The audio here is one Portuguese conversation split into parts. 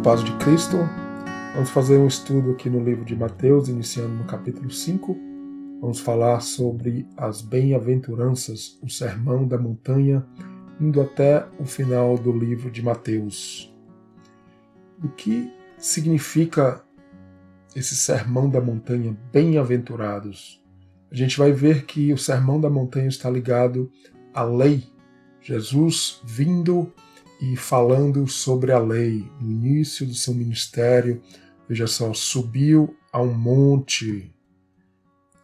paz de Cristo. Vamos fazer um estudo aqui no livro de Mateus, iniciando no capítulo 5. Vamos falar sobre as bem-aventuranças, o sermão da montanha, indo até o final do livro de Mateus. O que significa esse sermão da montanha, bem-aventurados? A gente vai ver que o sermão da montanha está ligado à lei. Jesus vindo e falando sobre a lei no início do seu ministério. Veja só, subiu a um monte.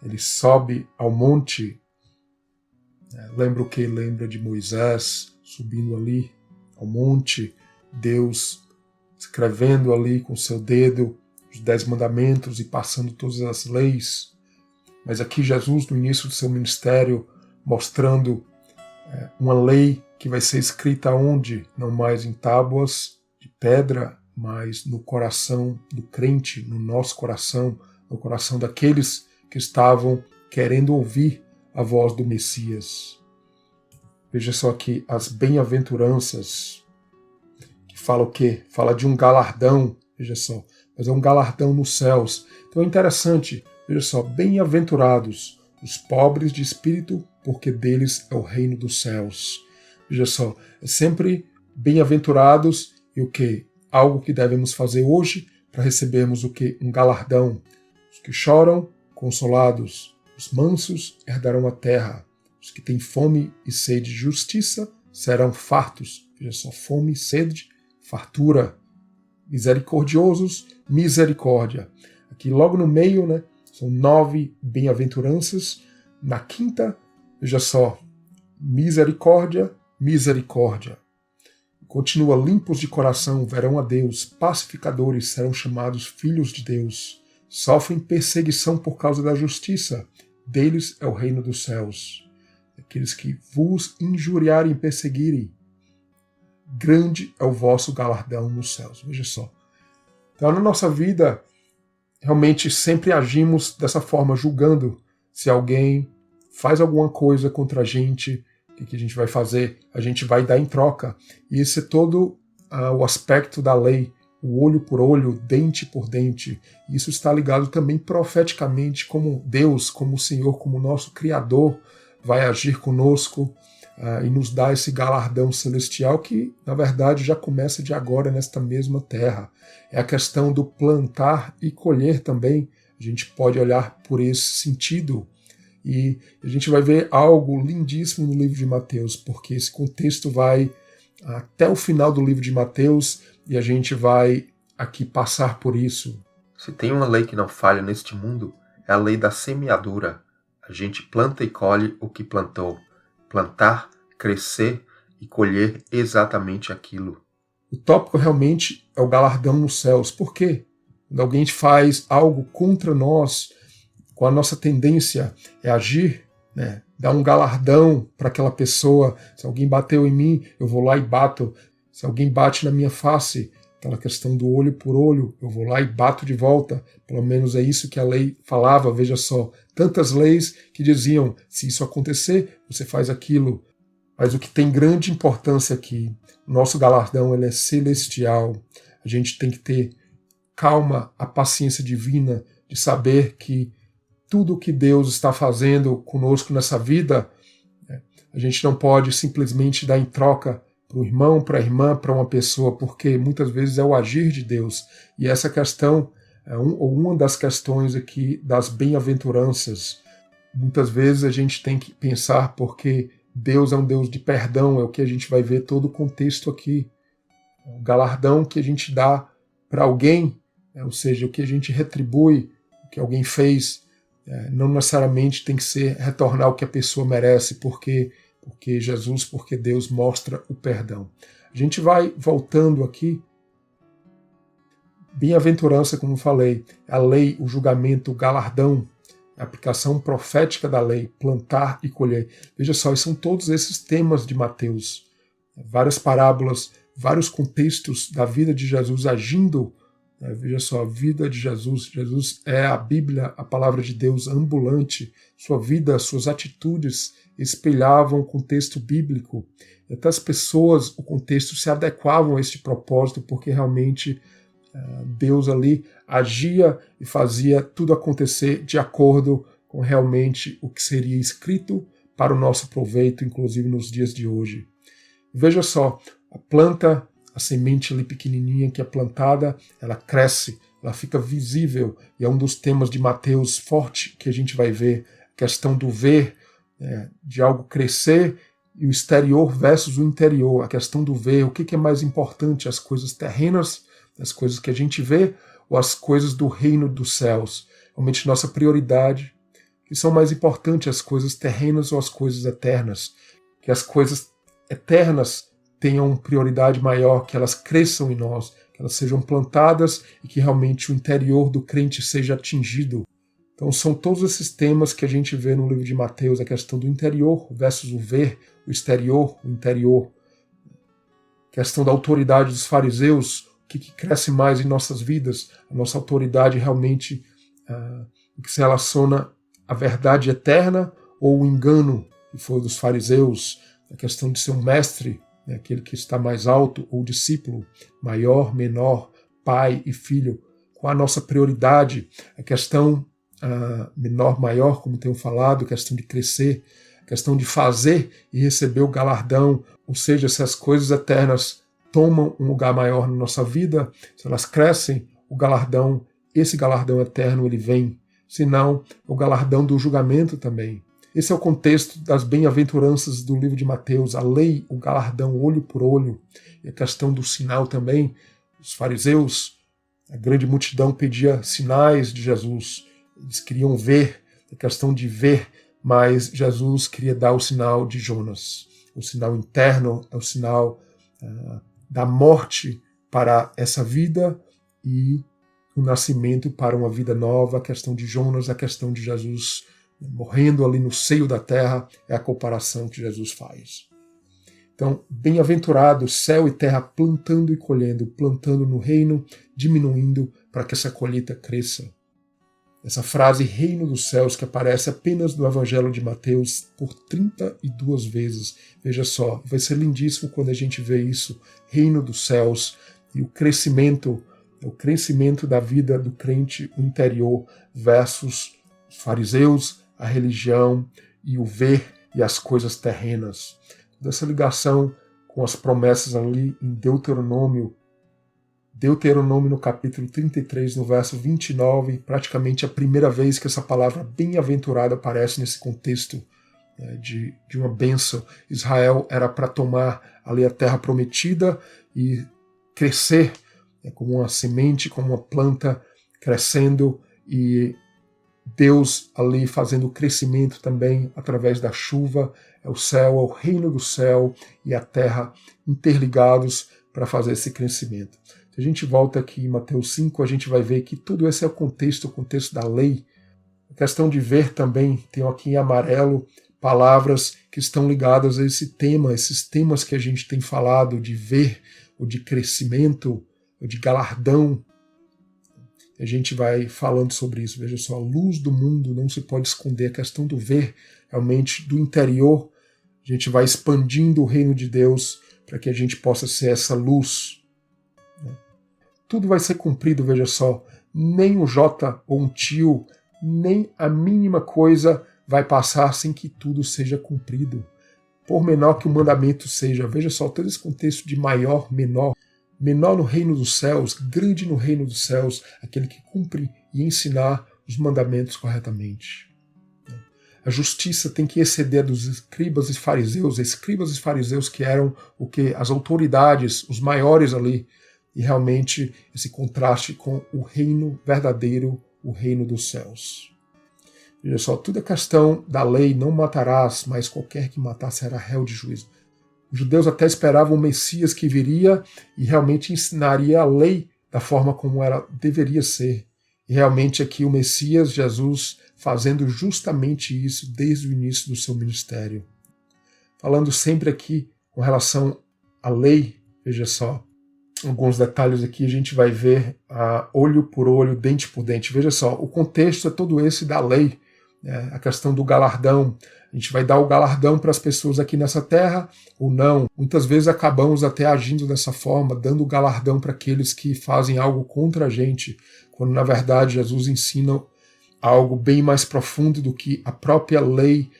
Ele sobe ao monte. Lembra o que? Lembra de Moisés subindo ali ao monte, Deus escrevendo ali com seu dedo os 10 mandamentos e passando todas as leis. Mas aqui Jesus, no início do seu ministério, mostrando uma lei que vai ser escrita onde? Não mais em tábuas de pedra, mas no coração do crente, no nosso coração, no coração daqueles que estavam querendo ouvir a voz do Messias. Veja só aqui as bem-aventuranças, que fala o quê? Fala de um galardão, veja só, mas é um galardão nos céus. Então é interessante, veja só, bem-aventurados os pobres de espírito, porque deles é o reino dos céus. Veja só, é sempre bem-aventurados e o que? Algo que devemos fazer hoje para recebermos o que? Um galardão. Os que choram, consolados. Os mansos herdarão a terra. Os que têm fome e sede de justiça serão fartos. Veja só, fome, sede, fartura. Misericordiosos, misericórdia. Aqui logo no meio, né, são 9 bem-aventuranças. Na quinta, veja só, misericórdia, misericórdia. Continua, limpos de coração verão a Deus, pacificadores serão chamados filhos de Deus, sofrem perseguição por causa da justiça, deles é o reino dos céus. Aqueles que vos injuriarem e perseguirem, grande é o vosso galardão nos céus. Veja só. Então na nossa vida, realmente sempre agimos dessa forma, julgando se alguém faz alguma coisa contra a gente. O que a gente vai fazer? A gente vai dar em troca. E esse é todo o aspecto da lei, o olho por olho, dente por dente. Isso está ligado também profeticamente como Deus, como o Senhor, como o nosso Criador vai agir conosco e nos dar esse galardão celestial que, na verdade, já começa de agora nesta mesma terra. É a questão do plantar e colher também. A gente pode olhar por esse sentido. E a gente vai ver algo lindíssimo no livro de Mateus, porque esse contexto vai até o final do livro de Mateus e a gente vai aqui passar por isso. Se tem uma lei que não falha neste mundo, é a lei da semeadura. A gente planta e colhe o que plantou. Plantar, crescer e colher exatamente aquilo. O tópico realmente é o galardão nos céus. Por quê? Quando alguém faz algo contra nós, com a nossa tendência é agir, né, dar um galardão para aquela pessoa. Se alguém bateu em mim, eu vou lá e bato. Se alguém bate na minha face, aquela questão do olho por olho, eu vou lá e bato de volta. Pelo menos é isso que a lei falava. Veja só, tantas leis que diziam, se isso acontecer, você faz aquilo. Mas o que tem grande importância aqui, o nosso galardão ele é celestial. A gente tem que ter calma, a paciência divina de saber que tudo o que Deus está fazendo conosco nessa vida, a gente não pode simplesmente dar em troca para o irmão, para a irmã, para uma pessoa, porque muitas vezes é o agir de Deus. E essa questão é uma das questões aqui das bem-aventuranças. Muitas vezes a gente tem que pensar porque Deus é um Deus de perdão, é o que a gente vai ver todo o contexto aqui. O galardão que a gente dá para alguém, ou seja, o que a gente retribui, o que alguém fez, não necessariamente tem que ser retornar o que a pessoa merece, porque Jesus, porque Deus mostra o perdão. A gente vai voltando aqui. Bem-aventurança, como falei, a lei, o julgamento, o galardão, a aplicação profética da lei, plantar e colher. Veja só, são todos esses temas de Mateus. Várias parábolas, vários contextos da vida de Jesus agindo. Veja só, a vida de Jesus. Jesus é a Bíblia, a palavra de Deus ambulante. Sua vida, suas atitudes espelhavam o contexto bíblico. Até as pessoas, o contexto se adequavam a este propósito, porque realmente Deus ali agia e fazia tudo acontecer de acordo com realmente o que seria escrito para o nosso proveito, inclusive nos dias de hoje. Veja só, a planta, a semente ali pequenininha que é plantada, ela cresce, ela fica visível, e é um dos temas de Mateus forte que a gente vai ver, a questão do ver, de algo crescer, e o exterior versus o interior, a questão do ver, o que é mais importante, as coisas terrenas, as coisas que a gente vê, ou as coisas do reino dos céus. Realmente nossa prioridade, que são mais importantes as coisas terrenas ou as coisas eternas, que as coisas eternas tenham prioridade maior, que elas cresçam em nós, que elas sejam plantadas e que realmente o interior do crente seja atingido. Então são todos esses temas que a gente vê no livro de Mateus, a questão do interior versus o ver, o exterior, o interior. A questão da autoridade dos fariseus, o que cresce mais em nossas vidas, a nossa autoridade realmente o que se relaciona à verdade eterna ou o engano que foi dos fariseus, a questão de ser um mestre, aquele que está mais alto, ou discípulo, maior, menor, pai e filho, qual a nossa prioridade, a questão menor, maior, como tenho falado, a questão de crescer, a questão de fazer e receber o galardão, ou seja, se as coisas eternas tomam um lugar maior na nossa vida, se elas crescem, o galardão, esse galardão eterno, ele vem, senão o galardão do julgamento também. Esse é o contexto das bem-aventuranças do livro de Mateus, a lei, o galardão, olho por olho, e a questão do sinal também. Os fariseus, a grande multidão pedia sinais de Jesus, eles queriam ver, a questão de ver, mas Jesus queria dar o sinal de Jonas. O sinal interno é o sinal da morte para essa vida e o nascimento para uma vida nova. A questão de Jonas, a questão de Jesus morrendo ali no seio da terra, é a comparação que Jesus faz. Então, bem-aventurado céu e terra plantando e colhendo, plantando no reino, diminuindo para que essa colheita cresça. Essa frase reino dos céus que aparece apenas no Evangelho de Mateus por 32 vezes. Veja só, vai ser lindíssimo quando a gente vê isso, reino dos céus e o crescimento da vida do crente interior versus os fariseus, a religião e o ver e as coisas terrenas. Dessa ligação com as promessas ali em Deuteronômio no capítulo 33, no verso 29, praticamente a primeira vez que essa palavra bem-aventurado aparece nesse contexto de uma bênção. Israel era para tomar ali a terra prometida e crescer como uma semente, como uma planta crescendo, e Deus ali fazendo o crescimento também através da chuva, é o céu, é o reino do céu e a terra interligados para fazer esse crescimento. Se a gente volta aqui em Mateus 5, a gente vai ver que tudo esse é o contexto da lei. A questão de ver também, tem aqui em amarelo palavras que estão ligadas a esse tema, esses temas que a gente tem falado de ver, ou de crescimento, ou de galardão. A gente vai falando sobre isso. Veja só, a luz do mundo não se pode esconder. A questão do ver, realmente, do interior, a gente vai expandindo o reino de Deus para que a gente possa ser essa luz. Tudo vai ser cumprido, veja só. Nem um J ou um tio, nem a mínima coisa vai passar sem que tudo seja cumprido. Por menor que o mandamento seja. Veja só, todo esse contexto de maior, menor. Menor no reino dos céus, grande no reino dos céus, aquele que cumpre e ensinar os mandamentos corretamente. A justiça tem que exceder a dos escribas e fariseus que eram o que? As autoridades, os maiores ali, e realmente esse contraste com o reino verdadeiro, o reino dos céus. Veja só, tudo é questão da lei, não matarás, mas qualquer que matar será réu de juízo. Os judeus até esperavam o Messias que viria e realmente ensinaria a lei da forma como ela deveria ser. E realmente aqui o Messias, Jesus, fazendo justamente isso desde o início do seu ministério. Falando sempre aqui com relação à lei, veja só, alguns detalhes aqui a gente vai ver olho por olho, dente por dente. Veja só, o contexto é todo esse da lei. A questão do galardão. A gente vai dar o galardão para as pessoas aqui nessa terra ou não? Muitas vezes acabamos até agindo dessa forma, dando o galardão para aqueles que fazem algo contra a gente, quando na verdade Jesus ensina algo bem mais profundo do que a própria lei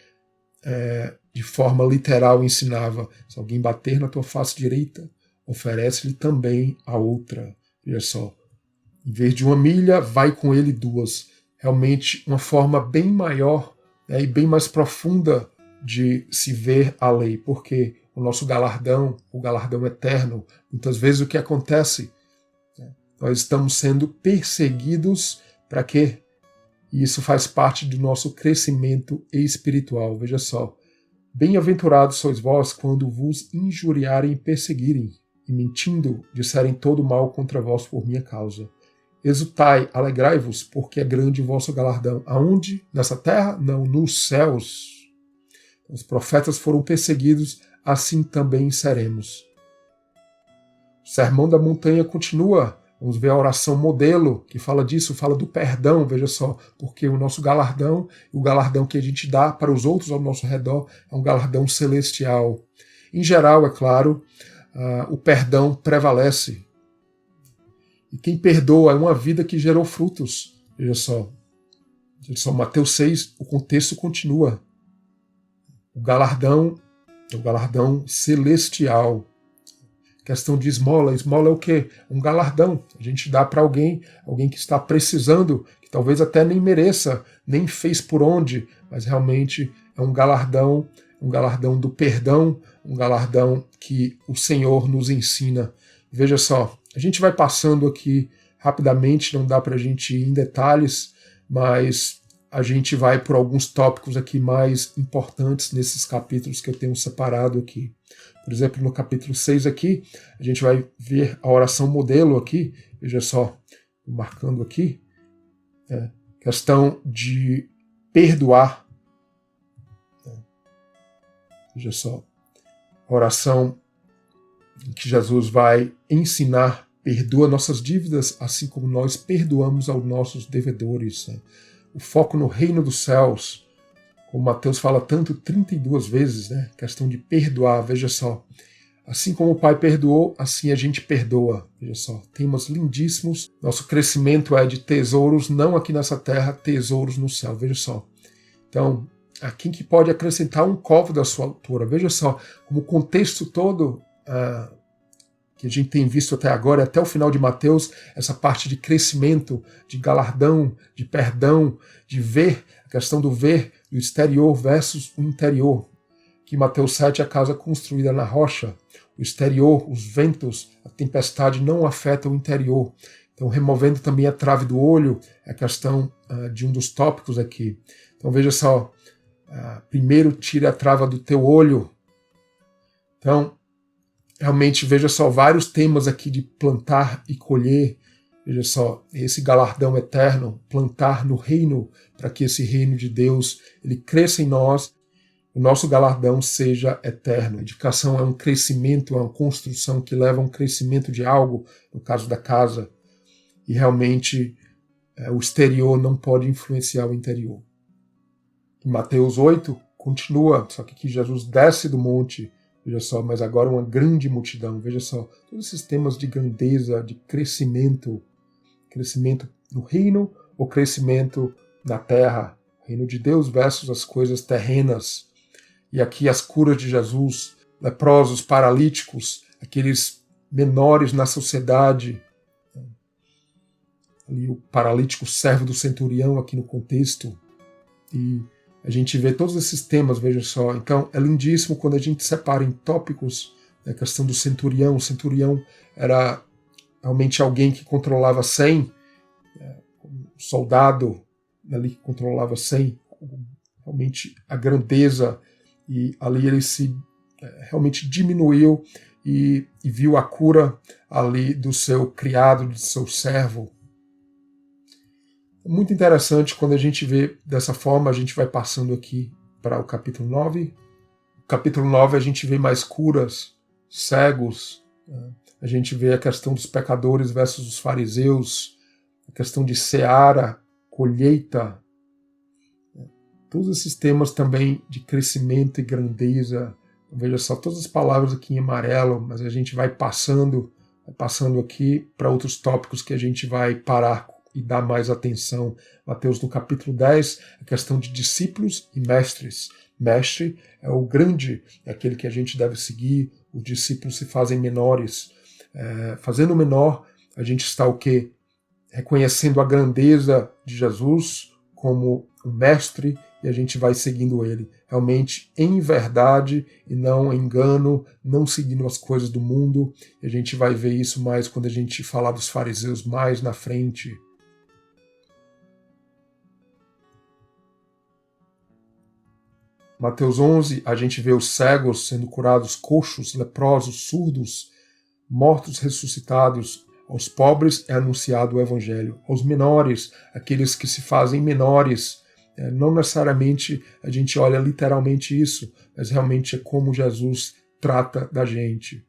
de forma literal ensinava. Se alguém bater na tua face direita, oferece-lhe também a outra. Veja só, em vez de 1 milha, vai com ele 2. Realmente uma forma bem maior e bem mais profunda de se ver a lei, porque o nosso galardão, o galardão eterno, muitas vezes o que acontece, nós estamos sendo perseguidos para quê? E isso faz parte do nosso crescimento espiritual. Veja só, bem-aventurados sois vós quando vos injuriarem e perseguirem, e mentindo disserem todo mal contra vós por minha causa. Exultai, alegrai-vos, porque é grande o vosso galardão. Aonde? Nessa terra? Não, nos céus. Os profetas foram perseguidos, assim também seremos. O Sermão da Montanha continua. Vamos ver a oração modelo, que fala disso, fala do perdão, veja só, porque o nosso galardão, o galardão que a gente dá para os outros ao nosso redor, é um galardão celestial. Em geral, é claro, o perdão prevalece. E quem perdoa é uma vida que gerou frutos. Veja só, Mateus 6, o contexto continua. O galardão é o galardão celestial. Questão de esmola. Esmola é o quê? Um galardão. A gente dá para alguém que está precisando, que talvez até nem mereça, nem fez por onde, mas realmente é um galardão do perdão, um galardão que o Senhor nos ensina. Veja só, a gente vai passando aqui rapidamente, não dá para a gente ir em detalhes, mas a gente vai por alguns tópicos aqui mais importantes nesses capítulos que eu tenho separado aqui. Por exemplo, no capítulo 6 aqui, a gente vai ver a oração modelo aqui, veja só, marcando aqui, questão de perdoar. Veja só, a oração que Jesus vai ensinar, perdoa nossas dívidas, assim como nós perdoamos aos nossos devedores. O foco no reino dos céus, como Mateus fala tanto, 32 vezes, questão de perdoar, veja só. Assim como o Pai perdoou, assim a gente perdoa. Veja só, temas lindíssimos. Nosso crescimento é de tesouros, não aqui nessa terra, tesouros no céu. Veja só. Então, a quem que pode acrescentar um covo da sua altura? Veja só, como o contexto todo que a gente tem visto até agora, até o final de Mateus, essa parte de crescimento, de galardão, de perdão, de ver, a questão do ver, do exterior versus o interior. Que Mateus 7 é a casa construída na rocha. O exterior, os ventos, a tempestade não afetam o interior. Então, removendo também a trave do olho, é a questão de um dos tópicos aqui. Então, veja só, primeiro tira a trava do teu olho. Então, realmente, veja só, vários temas aqui de plantar e colher. Veja só, esse galardão eterno, plantar no reino, para que esse reino de Deus ele cresça em nós, o nosso galardão seja eterno. A edificação é um crescimento, é uma construção que leva a um crescimento de algo, no caso da casa, e realmente o exterior não pode influenciar o interior. Em Mateus 8, continua, só que aqui Jesus desce do monte, veja só, mas agora uma grande multidão, veja só, todos esses temas de grandeza, de crescimento no reino ou crescimento na terra, reino de Deus versus as coisas terrenas. E aqui as curas de Jesus, leprosos, paralíticos, aqueles menores na sociedade, ali o paralítico servo do centurião aqui no contexto, e a gente vê todos esses temas, veja só. Então é lindíssimo quando a gente separa em tópicos a questão do centurião. O centurião era realmente alguém que controlava 100, um soldado ali que controlava 100, realmente a grandeza, e ali ele se realmente diminuiu e viu a cura ali do seu criado, do seu servo. Muito interessante quando a gente vê dessa forma. A gente vai passando aqui para o capítulo 9. No capítulo 9 a gente vê mais curas, cegos, a gente vê a questão dos pecadores versus os fariseus, a questão de seara, colheita. Todos esses temas também de crescimento e grandeza. Veja só, todas as palavras aqui em amarelo, mas a gente vai passando aqui para outros tópicos que a gente vai parar e dar mais atenção. Mateus no capítulo 10, a questão de discípulos e mestres. Mestre é o grande, é aquele que a gente deve seguir. Os discípulos se fazem menores. Fazendo menor, a gente está o quê? Reconhecendo a grandeza de Jesus como o mestre, e a gente vai seguindo ele, realmente em verdade e não em engano, não seguindo as coisas do mundo. E a gente vai ver isso mais quando a gente falar dos fariseus mais na frente. Mateus 11, a gente vê os cegos sendo curados, coxos, leprosos, surdos, mortos ressuscitados. Aos pobres é anunciado o evangelho. Aos menores, aqueles que se fazem menores, não necessariamente a gente olha literalmente isso, mas realmente é como Jesus trata da gente.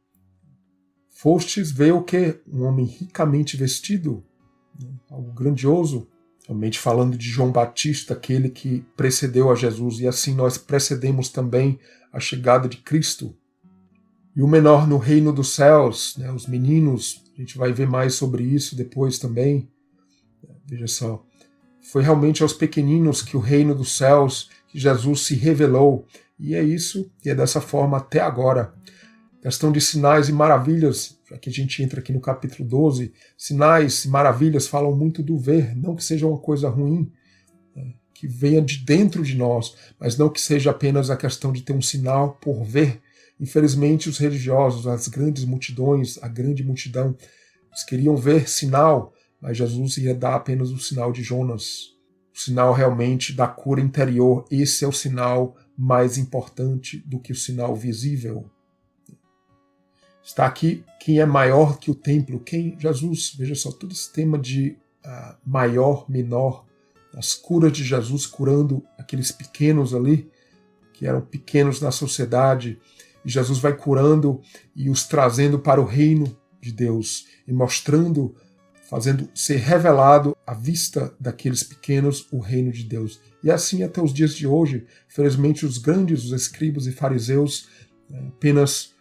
Fostes ver o quê? Um homem ricamente vestido, algo grandioso. Realmente falando de João Batista, aquele que precedeu a Jesus, e assim nós precedemos também a chegada de Cristo. E o menor no reino dos céus, os meninos, a gente vai ver mais sobre isso depois também. Veja só, foi realmente aos pequeninos que o reino dos céus, que Jesus se revelou. E é isso, e é dessa forma até agora. Questão de sinais e maravilhas, já que a gente entra aqui no capítulo 12, sinais e maravilhas falam muito do ver, não que seja uma coisa ruim, que venha de dentro de nós, mas não que seja apenas a questão de ter um sinal por ver. Infelizmente, os religiosos, as grandes multidões, a grande multidão, eles queriam ver sinal, mas Jesus ia dar apenas o sinal de Jonas, o sinal realmente da cura interior. Esse é o sinal mais importante do que o sinal visível. Está aqui quem é maior que o templo, quem? Jesus. Veja só, todo esse tema de maior, menor, as curas de Jesus curando aqueles pequenos ali, que eram pequenos na sociedade, e Jesus vai curando e os trazendo para o reino de Deus e mostrando, fazendo ser revelado à vista daqueles pequenos o reino de Deus. E assim até os dias de hoje, infelizmente os grandes, os escribas e fariseus apenas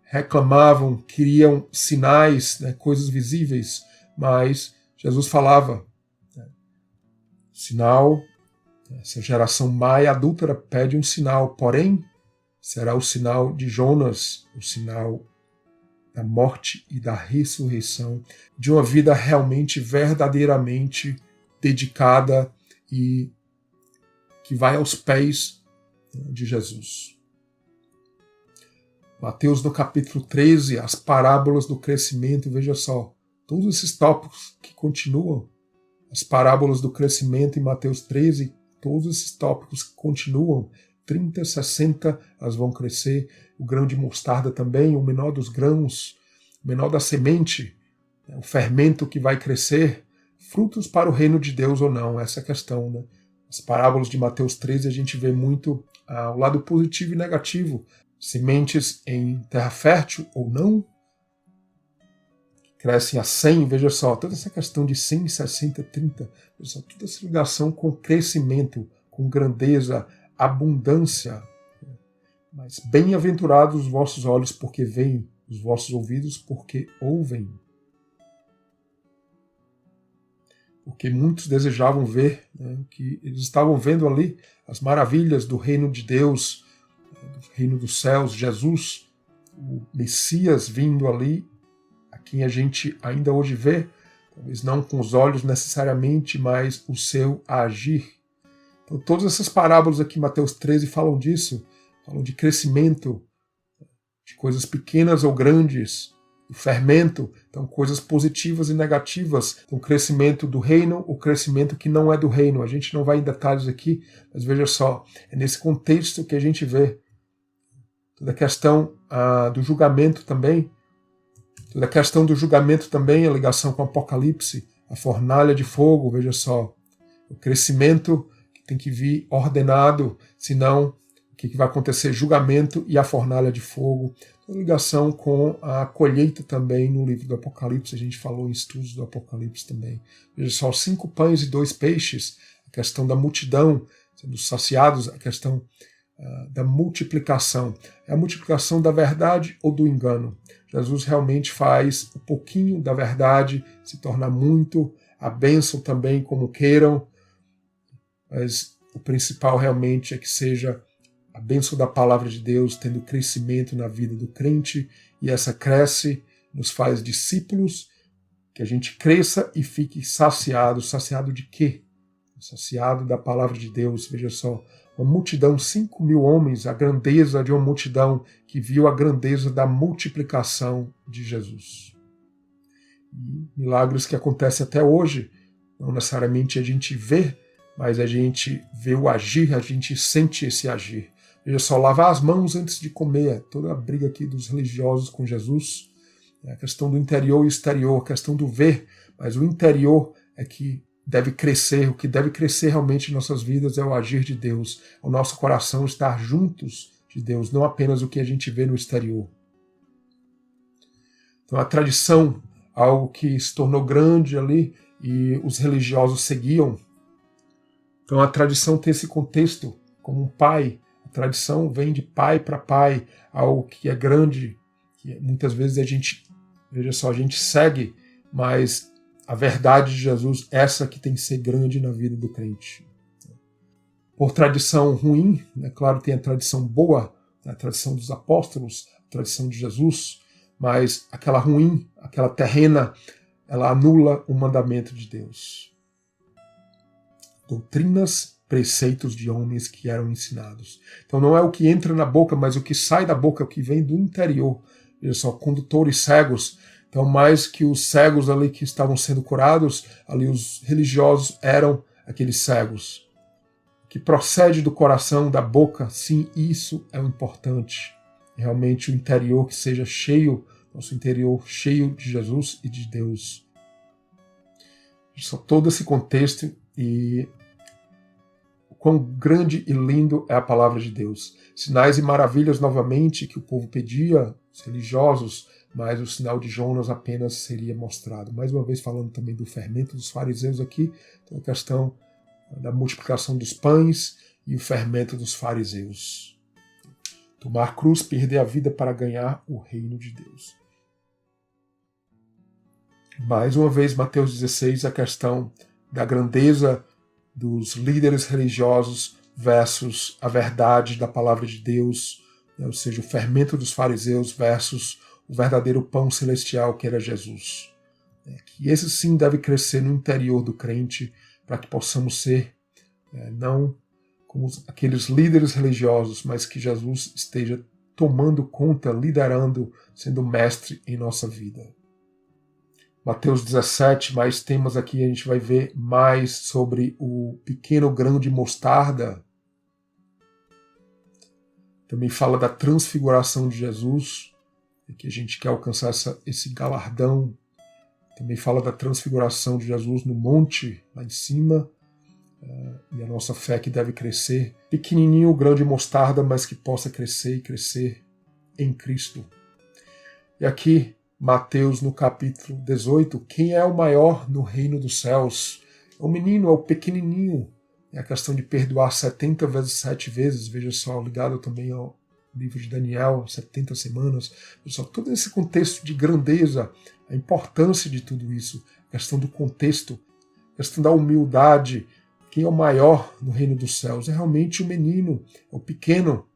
reclamavam, queriam sinais, coisas visíveis, mas Jesus falava, sinal, essa geração má e adúltera pede um sinal, porém será o sinal de Jonas, o sinal da morte e da ressurreição, de uma vida realmente, verdadeiramente dedicada e que vai aos pés de Jesus. Mateus no capítulo 13, as parábolas do crescimento, veja só, todos esses tópicos que continuam, as parábolas do crescimento em Mateus 13, todos esses tópicos que continuam, 30, 60, elas vão crescer, o grão de mostarda também, o menor dos grãos, o menor da semente, o fermento que vai crescer, frutos para o reino de Deus ou não, essa é a questão. As parábolas de Mateus 13 a gente vê muito o lado positivo e negativo, sementes em terra fértil ou não, crescem a 100, veja só, toda essa questão de 100, 60, 30, veja só, toda essa ligação com crescimento, com grandeza, abundância. Mas bem-aventurados os vossos olhos porque veem, os vossos ouvidos porque ouvem. Porque muitos desejavam ver, que eles estavam vendo ali as maravilhas do reino de Deus, do reino dos céus, Jesus, o Messias vindo ali, a quem a gente ainda hoje vê, talvez não com os olhos necessariamente, mas o seu agir. Então todas essas parábolas aqui em Mateus 13 falam disso, falam de crescimento, de coisas pequenas ou grandes, do fermento, então coisas positivas e negativas, então o crescimento do reino, o crescimento que não é do reino. A gente não vai em detalhes aqui, mas veja só, é nesse contexto que a gente vê toda a questão do julgamento também, a ligação com o Apocalipse, a fornalha de fogo, veja só, o crescimento que tem que vir ordenado, senão o que vai acontecer? Julgamento e a fornalha de fogo, toda a ligação com a colheita também no livro do Apocalipse, a gente falou em estudos do Apocalipse também. Veja só, 5 pães e 2 peixes, a questão da multidão, sendo saciados, a questão da multiplicação. É a multiplicação da verdade ou do engano. Jesus realmente faz um pouquinho da verdade se tornar muito, a bênção também, como queiram, mas o principal realmente é que seja a bênção da palavra de Deus tendo crescimento na vida do crente, e essa cresce, nos faz discípulos, que a gente cresça e fique saciado. Saciado de quê? Saciado da palavra de Deus. Veja só, uma multidão, 5.000 homens, a grandeza de uma multidão que viu a grandeza da multiplicação de Jesus. E milagres que acontecem até hoje, não necessariamente a gente vê, mas a gente vê o agir, a gente sente esse agir. Veja só, lavar as mãos antes de comer, toda a briga aqui dos religiosos com Jesus, a questão do interior e exterior, a questão do ver, mas o interior é que deve crescer, o que deve crescer realmente em nossas vidas é o agir de Deus, o nosso coração estar juntos de Deus, não apenas o que a gente vê no exterior. Então a tradição, algo que se tornou grande ali e os religiosos seguiam. Então a tradição tem esse contexto como um pai. A tradição vem de pai para pai, algo que é grande, que muitas vezes a gente, veja só, a gente segue, mas a verdade de Jesus, essa que tem que ser grande na vida do crente. Por tradição ruim, né, claro, tem a tradição boa, a tradição dos apóstolos, a tradição de Jesus, mas aquela ruim, aquela terrena, ela anula o mandamento de Deus. Doutrinas, preceitos de homens que eram ensinados. Então não é o que entra na boca, mas o que sai da boca, o que vem do interior. Veja só, condutores cegos. Então, mais que os cegos ali que estavam sendo curados, ali os religiosos eram aqueles cegos. O que procede do coração, da boca, sim, isso é o importante. Realmente o interior que seja cheio, nosso interior cheio de Jesus e de Deus. Só todo esse contexto e o quão grande e lindo é a palavra de Deus. Sinais e maravilhas novamente que o povo pedia, os religiosos, mas o sinal de Jonas apenas seria mostrado. Mais uma vez falando também do fermento dos fariseus aqui, então a questão da multiplicação dos pães e o fermento dos fariseus. Tomar cruz, perder a vida para ganhar o reino de Deus. Mais uma vez, Mateus 16, a questão da grandeza dos líderes religiosos versus a verdade da palavra de Deus, né? Ou seja, o fermento dos fariseus versus o verdadeiro pão celestial que era Jesus. Que esse sim deve crescer no interior do crente para que possamos ser não como aqueles líderes religiosos, mas que Jesus esteja tomando conta, liderando, sendo mestre em nossa vida. Mateus 17, mais temas aqui, a gente vai ver mais sobre o pequeno grão de mostarda. Também fala da transfiguração de Jesus, que a gente quer alcançar esse galardão. Também fala da transfiguração de Jesus no monte, lá em cima, e a nossa fé que deve crescer. Pequenininho o grão de mostarda, mas que possa crescer e crescer em Cristo. E aqui, Mateus, no capítulo 18, quem é o maior no reino dos céus? É o menino, é o pequenininho. É a questão de perdoar 70 vezes 7 vezes, veja só, ligado também ao livro de Daniel, 70 semanas. Veja só, todo esse contexto de grandeza, a importância de tudo isso, a questão do contexto, a questão da humildade. Quem é o maior no reino dos céus? É realmente o menino, é o pequeno.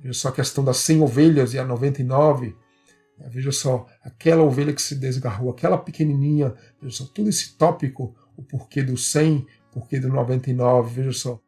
Veja só a questão das 100 ovelhas e a 99. Veja só, aquela ovelha que se desgarrou, aquela pequenininha, veja só, todo esse tópico, o porquê do 100, porquê do 99, veja só.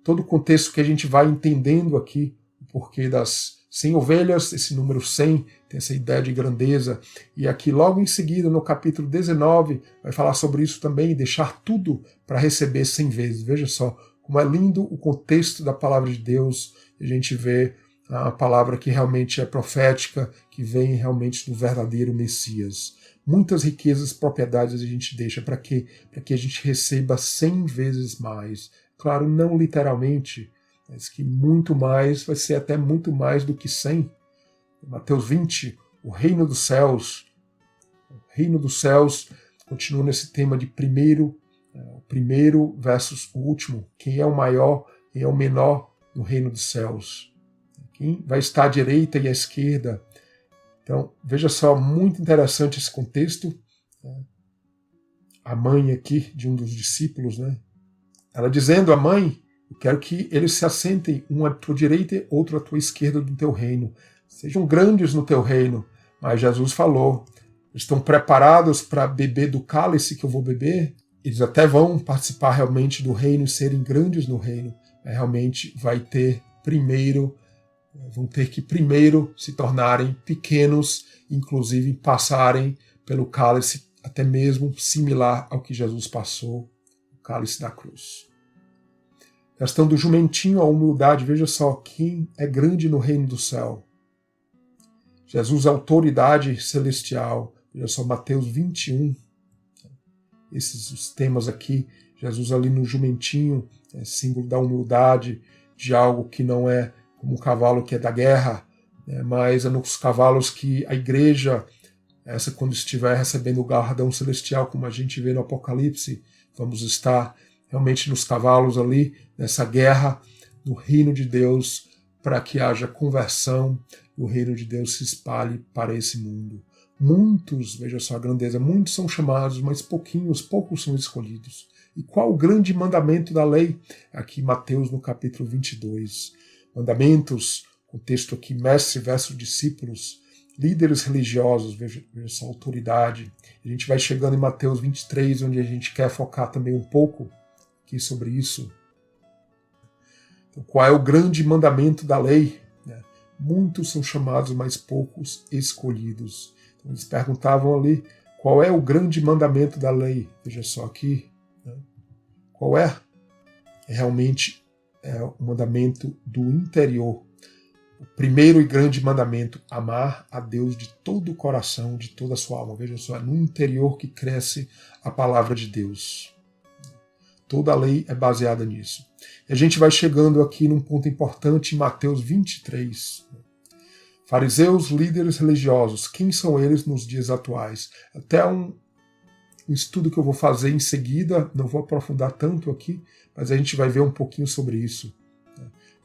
Todo o contexto que a gente vai entendendo aqui, o porquê das 100 ovelhas, esse número 100, tem essa ideia de grandeza. E aqui, logo em seguida, no capítulo 19, vai falar sobre isso também, deixar tudo para receber 100 vezes. Veja só como é lindo o contexto da palavra de Deus. A gente vê a palavra que realmente é profética, que vem realmente do verdadeiro Messias. Muitas riquezas, propriedades a gente deixa para quê? Para que a gente receba 100 vezes mais. Claro, não literalmente, mas que muito mais, vai ser até muito mais do que 100. Mateus 20, o reino dos céus. O reino dos céus continua nesse tema de primeiro O primeiro versus o último. Quem é o maior, quem é o menor no reino dos céus. Quem vai estar à direita e à esquerda. Então, veja só, muito interessante esse contexto. A mãe aqui, de um dos discípulos, né? Ela dizendo à mãe, eu quero que eles se assentem, um à tua direita e outro à tua esquerda do teu reino. Sejam grandes no teu reino. Mas Jesus falou, estão preparados para beber do cálice que eu vou beber? Eles até vão participar realmente do reino e serem grandes no reino, mas realmente vão ter que primeiro se tornarem pequenos, inclusive passarem pelo cálice até mesmo similar ao que Jesus passou, o cálice da cruz. Questão do jumentinho, a humildade, veja só, quem é grande no reino do céu? Jesus, autoridade celestial, veja só, Mateus 21, esses os temas aqui, Jesus ali no jumentinho, símbolo da humildade, de algo que não é como um cavalo que é da guerra, mas é nos cavalos que a igreja, essa quando estiver recebendo o galardão celestial, como a gente vê no Apocalipse, vamos estar realmente nos cavalos ali, nessa guerra, no reino de Deus, para que haja conversão e o reino de Deus se espalhe para esse mundo. Muitos, veja só a grandeza, muitos são chamados, mas poucos são escolhidos. E qual o grande mandamento da lei? Aqui Mateus no capítulo 22. Mandamentos, contexto aqui, mestre versus discípulos, líderes religiosos, veja só, autoridade. A gente vai chegando em Mateus 23, onde a gente quer focar também um pouco aqui sobre isso. Então, qual é o grande mandamento da lei? Muitos são chamados, mas poucos escolhidos. Então, eles perguntavam ali, qual é o grande mandamento da lei? Veja só aqui. Qual é? Realmente é o mandamento do interior. O primeiro e grande mandamento, amar a Deus de todo o coração, de toda a sua alma. Veja só, é no interior que cresce a palavra de Deus. Toda a lei é baseada nisso. E a gente vai chegando aqui num ponto importante em Mateus 23. Fariseus, líderes religiosos, quem são eles nos dias atuais? Até um estudo que eu vou fazer em seguida, não vou aprofundar tanto aqui, mas a gente vai ver um pouquinho sobre isso.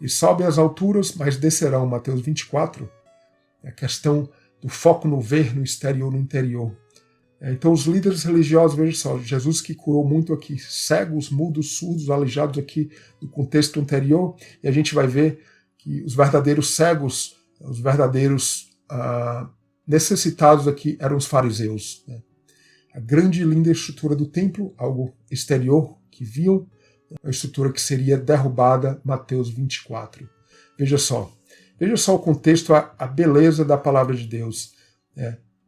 E sobem às alturas, mas descerão, Mateus 24. É a questão do foco no ver, no exterior, no interior. Então os líderes religiosos, veja só, Jesus que curou muito aqui, cegos, mudos, surdos, aleijados aqui do contexto anterior, e a gente vai ver que os verdadeiros cegos, os verdadeiros necessitados aqui eram os fariseus. A grande e linda estrutura do templo, algo exterior que viam, a estrutura que seria derrubada, Mateus 24. Veja só o contexto, a beleza da palavra de Deus.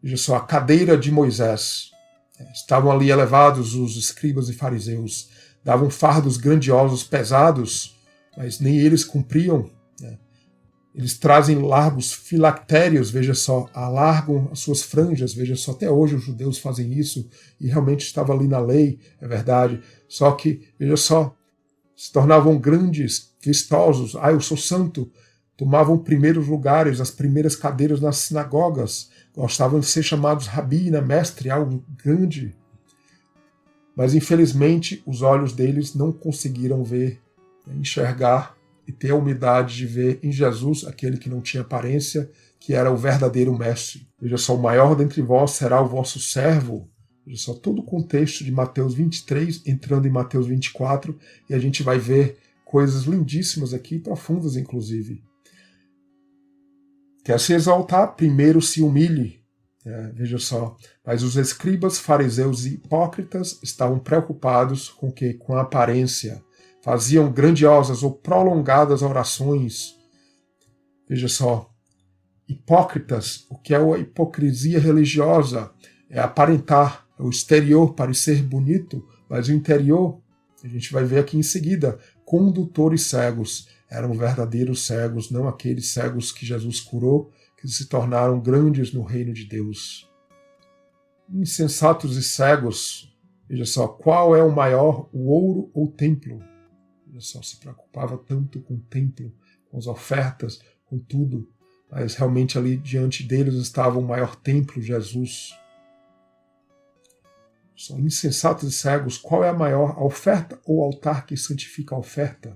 Veja só, a cadeira de Moisés. Estavam ali elevados os escribas e fariseus. Davam fardos grandiosos, pesados, mas nem eles cumpriam. Eles trazem largos filactérios, veja só, alargam as suas franjas. Veja só, até hoje os judeus fazem isso e realmente estava ali na lei, é verdade. Só que, veja só, se tornavam grandes, vistosos. Eu sou santo. Tomavam primeiros lugares, as primeiras cadeiras nas sinagogas. Gostavam de ser chamados rabi, mestre, algo grande. Mas, infelizmente, os olhos deles não conseguiram ver, enxergar e ter a humildade de ver em Jesus aquele que não tinha aparência, que era o verdadeiro mestre. Veja só, o maior dentre vós será o vosso servo. Veja só, todo o contexto de Mateus 23, entrando em Mateus 24, e a gente vai ver coisas lindíssimas aqui, profundas inclusive. Quer se exaltar, primeiro se humilhe. Veja só, mas os escribas, fariseus e hipócritas estavam preocupados com o quê? Com a aparência. Faziam grandiosas ou prolongadas orações. Veja só, hipócritas, o que é a hipocrisia religiosa? É aparentar, é o exterior parecer bonito, mas o interior, a gente vai ver aqui em seguida, condutores cegos. Eram verdadeiros cegos, não aqueles cegos que Jesus curou, que se tornaram grandes no reino de Deus. Insensatos e cegos, veja só, qual é o maior, o ouro ou o templo? Veja só, se preocupava tanto com o templo, com as ofertas, com tudo, mas realmente ali diante deles estava o maior templo, Jesus. São insensatos e cegos. Qual é a maior, a oferta ou o altar que santifica a oferta?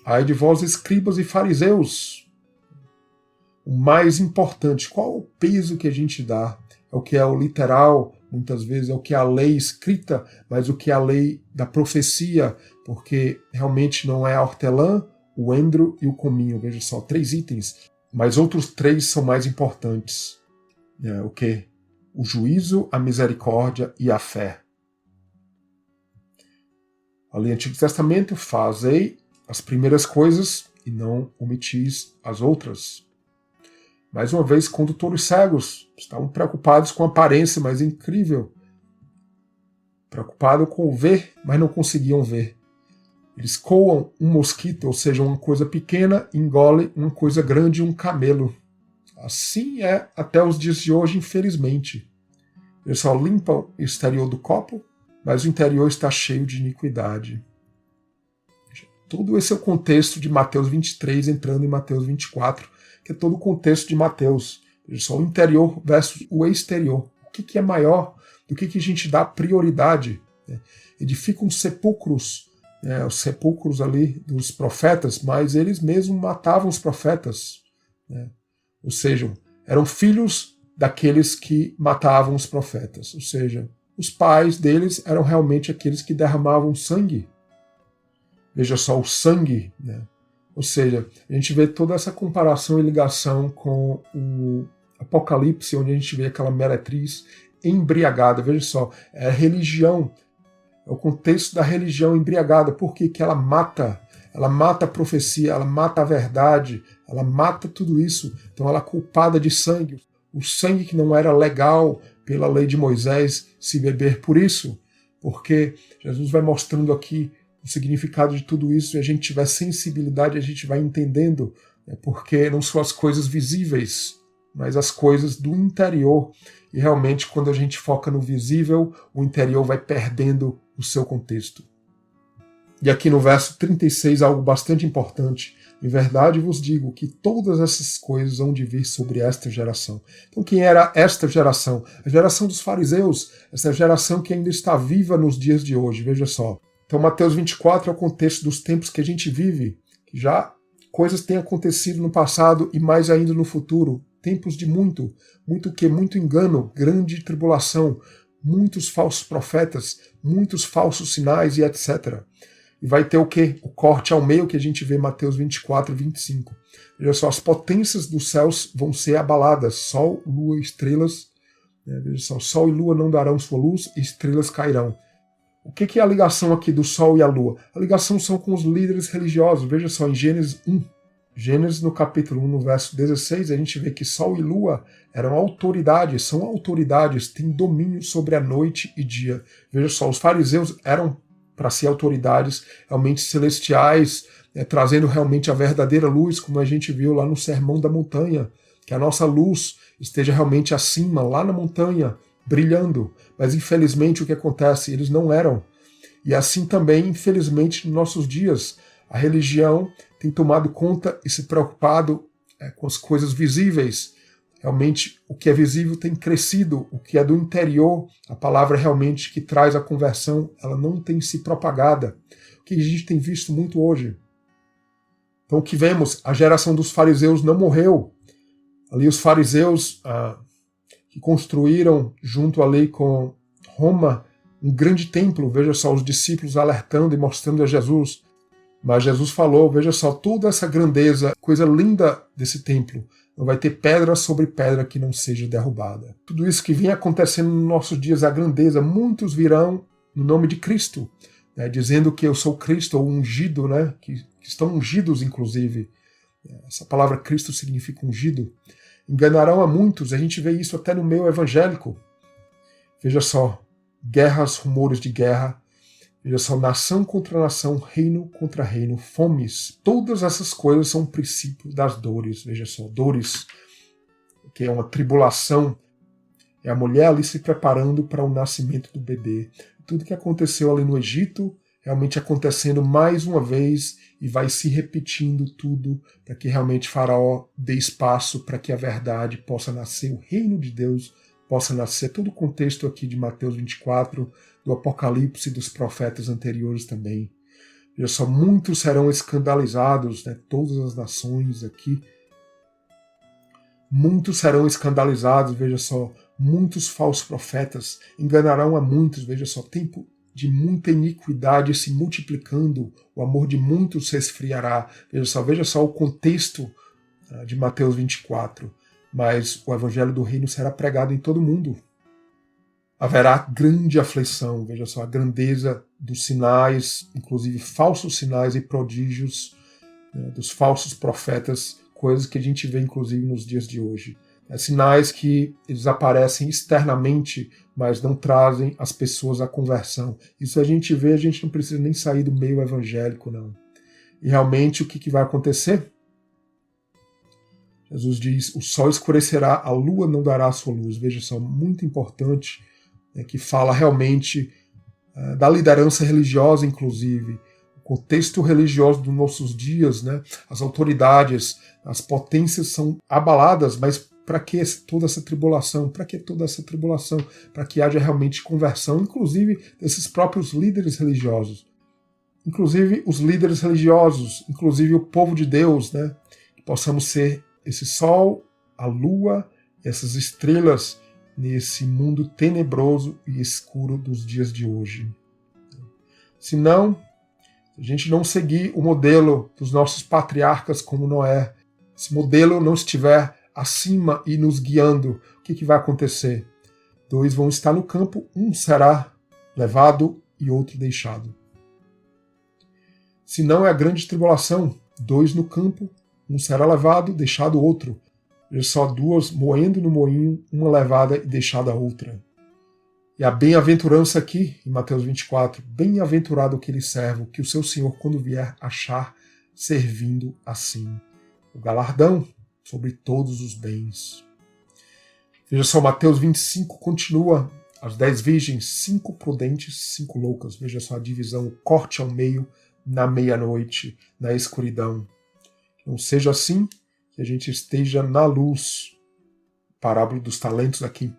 Ai de vós, escribas e fariseus. O mais importante, qual é o peso que a gente dá? É o que é o literal, muitas vezes é o que é a lei escrita, mas o que é a lei da profecia, porque realmente não é a hortelã, o endro e o cominho. Veja só, 3 itens, mas outros 3 são mais importantes. O que? O juízo, a misericórdia e a fé. Ali no Antigo Testamento, fazei as primeiras coisas e não omitis as outras. Mais uma vez, condutores cegos estavam preocupados com a aparência, mas incrível. Preocupados com o ver, mas não conseguiam ver. Eles coam um mosquito, ou seja, uma coisa pequena, engole uma coisa grande, um camelo. Assim é até os dias de hoje, infelizmente. Eles só limpam o exterior do copo, mas o interior está cheio de iniquidade. Todo esse é o contexto de Mateus 23, entrando em Mateus 24, que é todo o contexto de Mateus. Veja só, o interior versus o exterior. O que é maior? Do que a gente dá prioridade? Edificam sepulcros, os sepulcros ali dos profetas, mas eles mesmos matavam os profetas. Ou seja, eram filhos daqueles que matavam os profetas. Ou seja, os pais deles eram realmente aqueles que derramavam sangue. Veja só, o sangue, Ou seja, a gente vê toda essa comparação e ligação com o Apocalipse, onde a gente vê aquela meretriz embriagada. Veja só, é a religião, é o contexto da religião embriagada. Por quê? Que ela mata a profecia, ela mata a verdade, ela mata tudo isso. Então ela é culpada de sangue. O sangue que não era legal pela lei de Moisés se beber por isso. Porque Jesus vai mostrando aqui o significado de tudo isso, e a gente tiver sensibilidade, a gente vai entendendo, porque não são as coisas visíveis, mas as coisas do interior. E realmente, quando a gente foca no visível, o interior vai perdendo o seu contexto. E aqui no verso 36, algo bastante importante. Em verdade vos digo que todas essas coisas hão de vir sobre esta geração. Então quem era esta geração? A geração dos fariseus, essa geração que ainda está viva nos dias de hoje, veja só. Então Mateus 24 é o contexto dos tempos que a gente vive, que já coisas têm acontecido no passado e mais ainda no futuro. Tempos de muito engano, grande tribulação, muitos falsos profetas, muitos falsos sinais e etc. E vai ter o quê? O corte ao meio que a gente vê em Mateus 24 e 25. Veja só, as potências dos céus vão ser abaladas. Sol, lua e estrelas. Veja só, sol e lua não darão sua luz e estrelas cairão. O que é a ligação aqui do sol e a lua? A ligação são com os líderes religiosos. Veja só, em Gênesis 1. Gênesis, no capítulo 1, no verso 16, a gente vê que sol e lua eram autoridades, são autoridades, têm domínio sobre a noite e dia. Veja só, os fariseus eram para ser autoridades realmente celestiais, trazendo realmente a verdadeira luz, como a gente viu lá no Sermão da Montanha, que a nossa luz esteja realmente acima, lá na montanha, brilhando. Mas infelizmente o que acontece? Eles não eram. E assim também, infelizmente, nos nossos dias, a religião tem tomado conta e se preocupado com as coisas visíveis. Realmente, o que é visível tem crescido, o que é do interior, a palavra realmente que traz a conversão, ela não tem se propagada. O que a gente tem visto muito hoje. Então, o que vemos? A geração dos fariseus não morreu. Ali os fariseus que construíram, junto ali com Roma, um grande templo. Veja só, os discípulos alertando e mostrando a Jesus. Mas Jesus falou, veja só, toda essa grandeza, coisa linda desse templo. Não vai ter pedra sobre pedra que não seja derrubada. Tudo isso que vem acontecendo nos nossos dias, a grandeza, muitos virão no nome de Cristo, dizendo que eu sou Cristo, ou ungido, que estão ungidos, inclusive. Essa palavra Cristo significa ungido. Enganarão a muitos, a gente vê isso até no meio evangélico. Veja só, guerras, rumores de guerra, veja só, nação contra nação, reino contra reino, fomes. Todas essas coisas são princípios das dores. Veja só, dores, que é uma tribulação. É a mulher ali se preparando para o nascimento do bebê. Tudo que aconteceu ali no Egito, realmente acontecendo mais uma vez e vai se repetindo tudo para que realmente Faraó dê espaço para que a verdade possa nascer, o reino de Deus possa nascer. Todo o contexto aqui de Mateus 24, do Apocalipse e dos profetas anteriores também. Veja só, muitos serão escandalizados, né? Todas as nações aqui. Muitos serão escandalizados, veja só, muitos falsos profetas enganarão a muitos, veja só, tempo de muita iniquidade se multiplicando, o amor de muitos se esfriará. Veja só o contexto de Mateus 24. Mas o evangelho do reino será pregado em todo o mundo. Haverá grande aflição, veja só, a grandeza dos sinais, inclusive falsos sinais e prodígios, né, dos falsos profetas, coisas que a gente vê inclusive nos dias de hoje. Sinais que eles aparecem externamente, mas não trazem as pessoas à conversão. Isso a gente vê, a gente não precisa nem sair do meio evangélico, não. E realmente o que vai acontecer? Jesus diz, o sol escurecerá, a lua não dará a sua luz. Veja só, muito importante, que fala realmente da liderança religiosa, inclusive, o contexto religioso dos nossos dias, né? As autoridades, as potências são abaladas, mas para que toda essa tribulação? Para que toda essa tribulação? Para que haja realmente conversão, inclusive desses próprios líderes religiosos. Inclusive os líderes religiosos, inclusive o povo de Deus, né? Que possamos ser esse sol, a lua, essas estrelas nesse mundo tenebroso e escuro dos dias de hoje. Se a gente não seguir o modelo dos nossos patriarcas como Noé, esse modelo não estiver acima e nos guiando, o que vai acontecer? 2 vão estar no campo, um será levado e outro deixado. Se não é a grande tribulação, 2 no campo, um será levado, deixado outro. Veja só, 2 moendo no moinho, uma levada e deixada a outra. E a bem-aventurança aqui, em Mateus 24, bem-aventurado aquele servo que o seu Senhor, quando vier, achar servindo assim. O galardão sobre todos os bens. Veja só, Mateus 25 continua, as 10 virgens, 5 prudentes, 5 loucas. Veja só a divisão, o corte ao meio, na meia-noite, na escuridão. Não seja assim, que a gente esteja na luz. Parábola dos talentos aqui,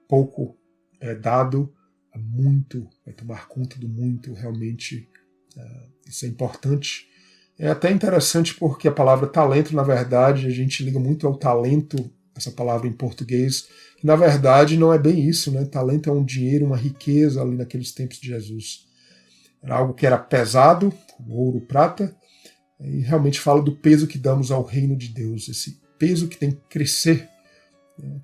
pouco é dado, muito, vai tomar conta do muito, realmente isso é importante. É até interessante porque a palavra talento, na verdade, a gente liga muito ao talento, essa palavra em português, que na verdade não é bem isso, né? Talento é um dinheiro, uma riqueza ali naqueles tempos de Jesus. Era algo que era pesado, como ouro, prata, e realmente fala do peso que damos ao reino de Deus, esse peso que tem que crescer.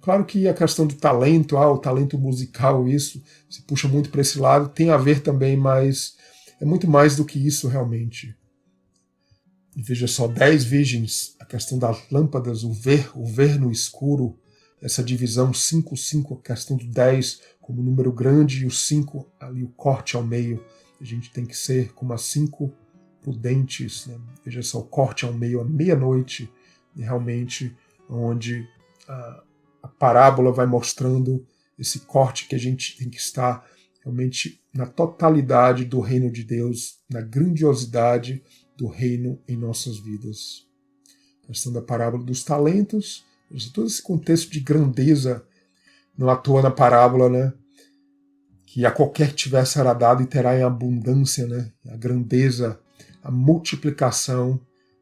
Claro que a questão do talento, o talento musical, isso, se puxa muito para esse lado, tem a ver também, mas é muito mais do que isso realmente. E veja só, 10 virgens, a questão das lâmpadas, o ver no escuro, essa divisão 5-5, a questão do 10 como número grande e o 5 ali o corte ao meio. A gente tem que ser como as 5 prudentes, né? Veja só, o corte ao meio, à meia-noite, realmente, onde a parábola vai mostrando esse corte que a gente tem que estar realmente na totalidade do reino de Deus, na grandiosidade do reino em nossas vidas. A questão da parábola dos talentos, todo esse contexto de grandeza, não à toa na parábola, né? Que a qualquer tiver será dado e terá em abundância, né? A grandeza, a multiplicação,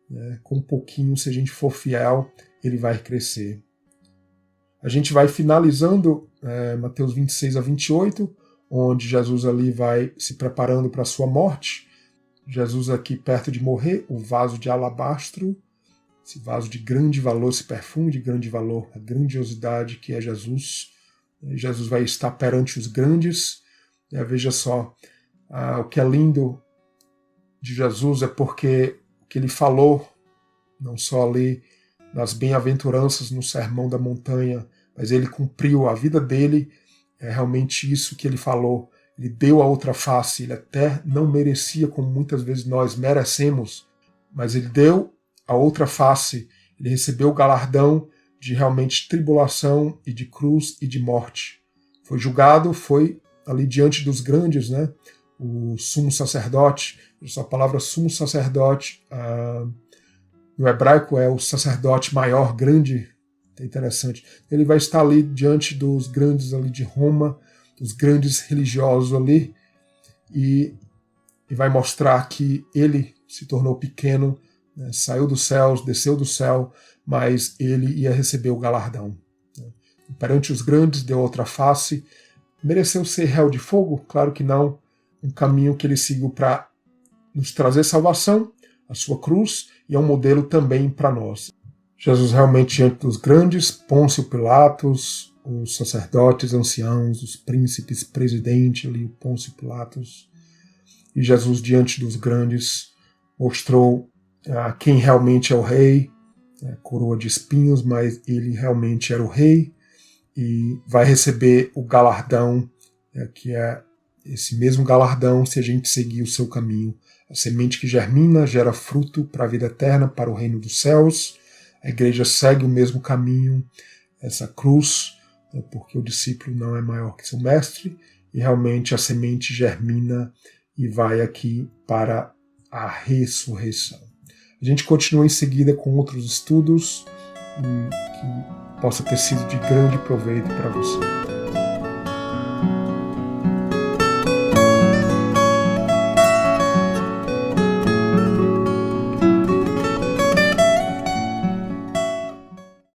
né? Com um pouquinho, se a gente for fiel, ele vai crescer. A gente vai finalizando Mateus 26 a 28, onde Jesus ali vai se preparando para a sua morte. Jesus aqui perto de morrer, o vaso de alabastro, esse vaso de grande valor, esse perfume de grande valor, a grandiosidade que é Jesus. Jesus vai estar perante os grandes. Veja só, o que é lindo de Jesus é porque o que ele falou, não só ali nas bem-aventuranças no Sermão da Montanha, mas ele cumpriu a vida dele, é realmente isso que ele falou. Ele deu a outra face, ele até não merecia, como muitas vezes nós merecemos, mas ele deu a outra face, ele recebeu o galardão de realmente tribulação e de cruz e de morte. Foi julgado, foi ali diante dos grandes, né? o sumo sacerdote. Essa palavra sumo sacerdote no hebraico é o sacerdote maior, grande. É interessante. Ele vai estar ali diante dos grandes ali de Roma, dos grandes religiosos ali, e vai mostrar que ele se tornou pequeno, né, saiu dos céus, desceu do céu, mas ele ia receber o galardão. Perante os grandes deu outra face. Mereceu ser réu de fogo? Claro que não. Um caminho que ele seguiu para nos trazer salvação, a sua cruz, e é um modelo também para nós. Jesus realmente diante dos grandes, Pôncio Pilatos, os sacerdotes, anciãos, os príncipes, presidente ali, o Pôncio Pilatos, e Jesus diante dos grandes mostrou quem realmente é o rei, coroa de espinhos, mas ele realmente era o rei, e vai receber o galardão, que é esse mesmo galardão se a gente seguir o seu caminho. A semente que germina gera fruto para a vida eterna, para o reino dos céus. A igreja segue o mesmo caminho, essa cruz, porque o discípulo não é maior que seu mestre, e realmente a semente germina e vai aqui para a ressurreição. A gente continua em seguida com outros estudos que possa ter sido de grande proveito para você.